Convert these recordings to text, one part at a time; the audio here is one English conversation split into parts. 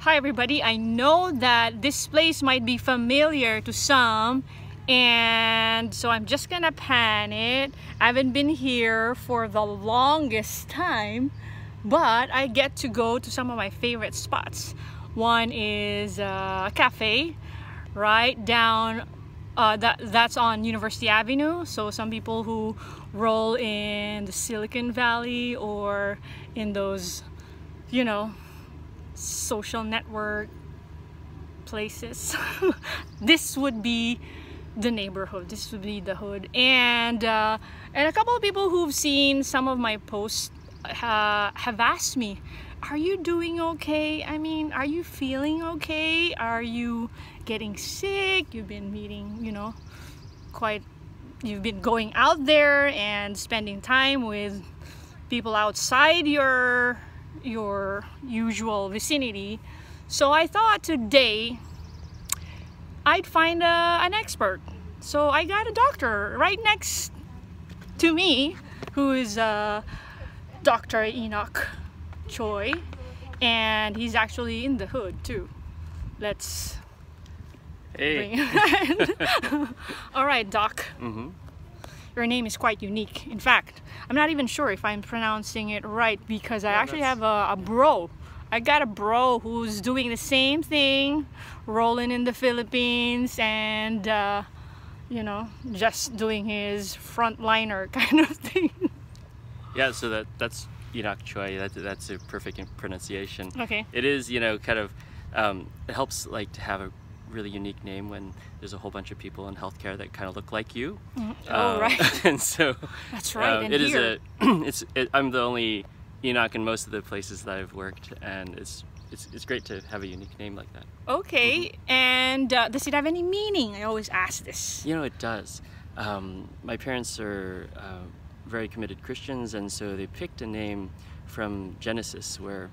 Hi everybody, I know that this place might be familiar to some, and so I'm just gonna pan it. I haven't been here for the longest time, but I get to go to some of my favorite spots. One is a cafe right down that's on University Avenue. So some people who roll in the Silicon Valley or in those, you know, social network places, this would be the neighborhood, this would be the hood. And a couple of people who've seen some of my posts have asked me, are you doing okay? I mean, are you feeling okay? Are you getting sick? You've been meeting, you know, you've been going out there and spending time with people outside your usual vicinity. So I thought today I'd find an expert. So I got a doctor right next to me who is Dr. Enoch Choi, and he's actually in the hood too. Let's bring him. All right, Doc. Your name is quite unique. In fact, I'm not even sure if I'm pronouncing it right because I actually have a bro. I got a bro who's doing the same thing, rolling in the Philippines and, you know, just doing his frontliner kind of thing. Yeah, so that's Enoch Choi. That's a perfect pronunciation. Okay. It is, you know, kind of, it helps like to have a really unique name when there's a whole bunch of people in healthcare that kind of look like you. Oh, right. And so that's right. And it here. I'm the only Enoch in most of the places that I've worked, and it's great to have a unique name like that. Okay. And does it have any meaning? I always ask this. You know, it does. My parents are very committed Christians, and so they picked a name from Genesis where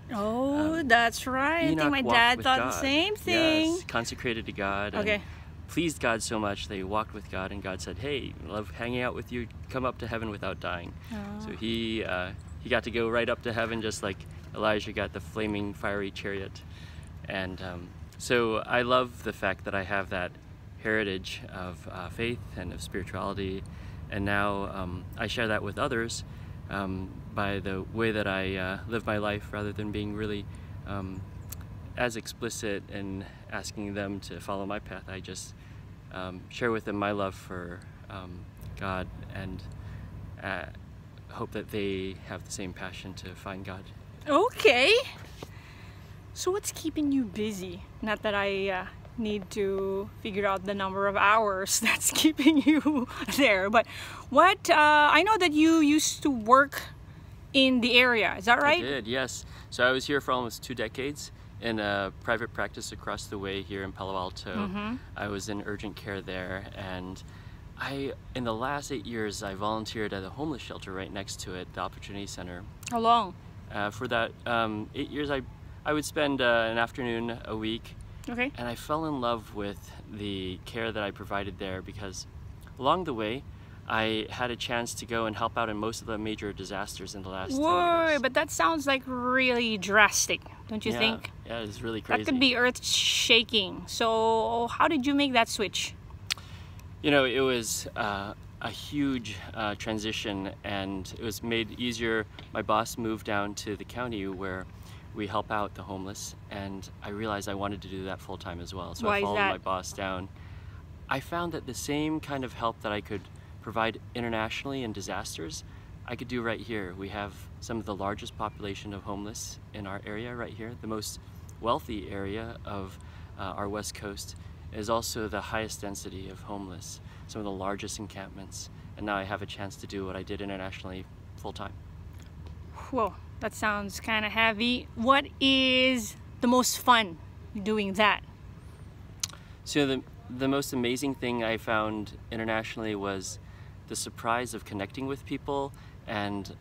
that's right. Enoch I think my dad thought the same thing. Yes, consecrated to God. Okay. And pleased God so much they walked with God, and God said, hey, I love hanging out with you, come up to heaven without dying. So he got to go right up to heaven, just like Elijah got the flaming fiery chariot. And so I love the fact that I have that heritage of faith and of spirituality, and now I share that with others by the way that I live my life, rather than being really as explicit in asking them to follow my path. I just share with them my love for God, and hope that they have the same passion to find God. Okay. So what's keeping you busy? Not that I need to figure out the number of hours that's keeping you there, but what I know that you used to work in the area, is that right? I did, yes. So I was here for almost 2 decades in a private practice across the way here in Palo Alto. I was in urgent care there, and in the last 8 years I volunteered at a homeless shelter right next to it, the Opportunity Center. How long? For that 8 years I would spend an afternoon a week. Okay. And I fell in love with the care that I provided there, because along the way I had a chance to go and help out in most of the major disasters in the last 10 years. But that sounds like really drastic, don't you think? Yeah, it's really crazy. That could be earth-shaking. So how did you make that switch? You know, it was a huge transition, and it was made easier. My boss moved down to the county where we help out the homeless, and I realized I wanted to do that full-time as well. So I followed my boss down. I found that the same kind of help that I could provide internationally in disasters, I could do right here. We have some of the largest population of homeless in our area right here. The most wealthy area of our West Coast is also the highest density of homeless, some of the largest encampments. And now I have a chance to do what I did internationally full-time. Whoa, that sounds kind of heavy. What is the most fun doing that? So the most amazing thing I found internationally was the surprise of connecting with people, and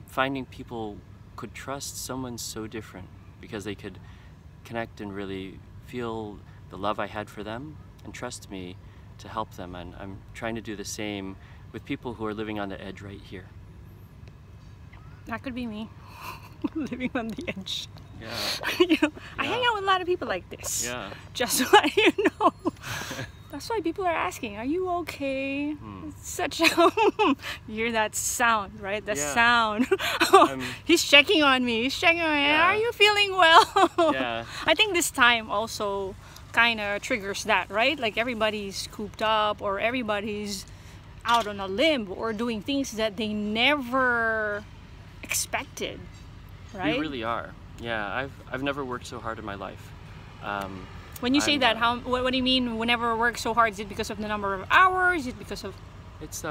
finding people could trust someone so different, because they could connect and really feel the love I had for them and trust me to help them. And I'm trying to do the same with people who are living on the edge right here. That could be me. Living on the edge. Yeah. I hang out with a lot of people like this. Yeah. Just so you know. That's why people are asking, are you okay? It's such a... You hear that sound, right? The sound. He's checking on me. He's checking on me. Yeah. Are you feeling well? Yeah. I think this time also kind of triggers that, right? Like everybody's cooped up, or everybody's out on a limb, or doing things that they never expected, right? We really are. Yeah, I've never worked so hard in my life. When you say that, what do you mean? Whenever work so hard, is it because of the number of hours? Is it because of? It's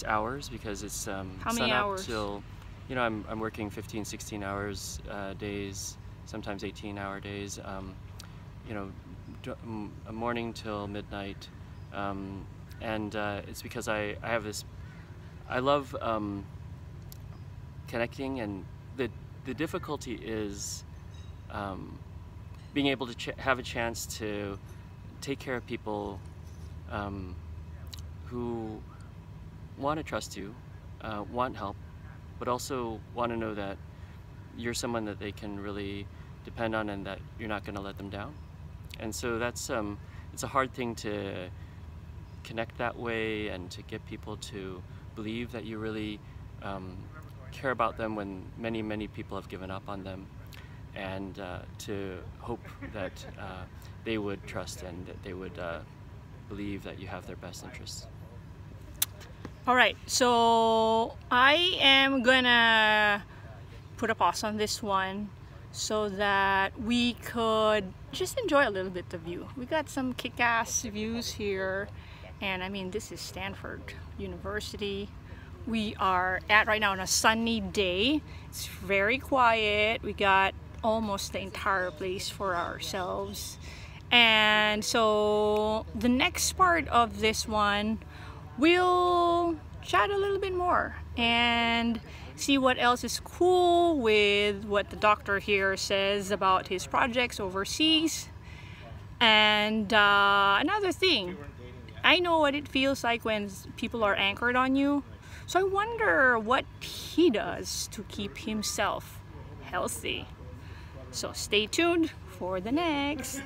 hours, because it's How many sun hours? up till, you know, I'm working 15, 16 hours days, sometimes 18-hour days. You know, a morning till midnight, and it's because I have this. I love connecting, and the difficulty is being able to have a chance to take care of people who want to trust you, want help, but also want to know that you're someone that they can really depend on, and that you're not going to let them down. And so that's it's a hard thing to connect that way, and to get people to believe that you really care about them when many people have given up on them, and to hope that they would trust, and that they would believe that you have their best interests. All right, so I am gonna put a pause on this one so that we could just enjoy a little bit of view. We got some kick-ass views here, and I mean, this is Stanford University. We are at right now on a sunny day. It's very quiet. We got almost the entire place for ourselves. And so the next part of this one, we'll chat a little bit more and see what else is cool with what the doctor here says about his projects overseas. And another thing, I know what it feels like when people are anchored on you. So I wonder what he does to keep himself healthy. So stay tuned for the next.